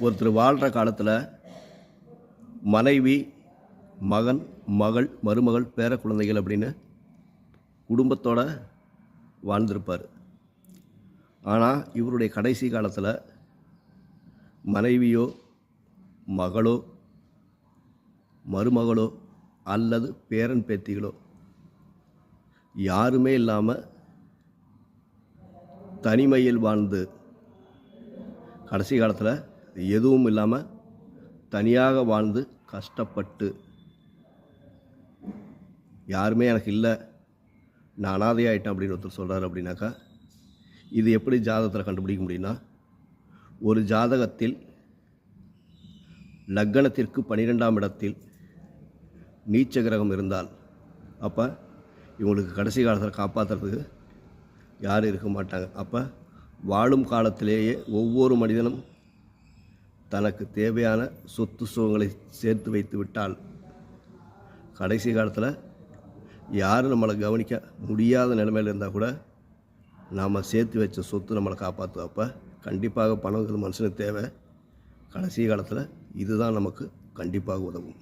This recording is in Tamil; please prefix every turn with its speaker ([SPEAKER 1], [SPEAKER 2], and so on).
[SPEAKER 1] ஒருத்தர் வாழ்கிற காலத்தில் மனைவி, மகன், மகள், மருமகள், பேர குழந்தைகள் அப்படின்னு குடும்பத்தோடு வாழ்ந்திருப்பார். ஆனால் இவருடைய கடைசி காலத்தில் மனைவியோ, மகளோ, மருமகளோ அல்லது பேரன் பேத்திகளோ யாருமே இல்லாமல் தனிமையில் வாழ்ந்து கடைசி காலத்தில் எதுவும் இல்லாமல் தனியாக வாழ்ந்து கஷ்டப்பட்டு யாருமே எனக்கு இல்லை, நான் அனாதையாயிட்டேன் அப்படின்னு ஒருத்தர் சொல்கிறார். அப்படின்னாக்கா இது எப்படி ஜாதகத்தில் கண்டுபிடிக்க முடியும்னா, ஒரு ஜாதகத்தில் லக்னத்திற்கு 12ஆம் இடத்தில் நீச்ச கிரகம் இருந்தால் அப்போ இவங்களுக்கு கடைசி காலத்தில் காப்பாற்றுறதுக்கு யாரும் இருக்க மாட்டாங்க. அப்போ வாழும் காலத்திலேயே ஒவ்வொரு மனிதனும் தனக்கு தேவையான சொத்து சுகங்களை சேர்த்து வைத்து விட்டால் கடைசி காலத்தில் யாரும் நம்மளை கவனிக்க முடியாத நிலைமையில் இருந்தால் கூட நாம் சேர்த்து வச்ச சொத்து நம்மளை காப்பாற்றும். அப்போ கண்டிப்பாக பணங்கிறது மனுஷனுக்கு தேவை. கடைசி காலத்தில் இதுதான் நமக்கு கண்டிப்பாக உதவும்.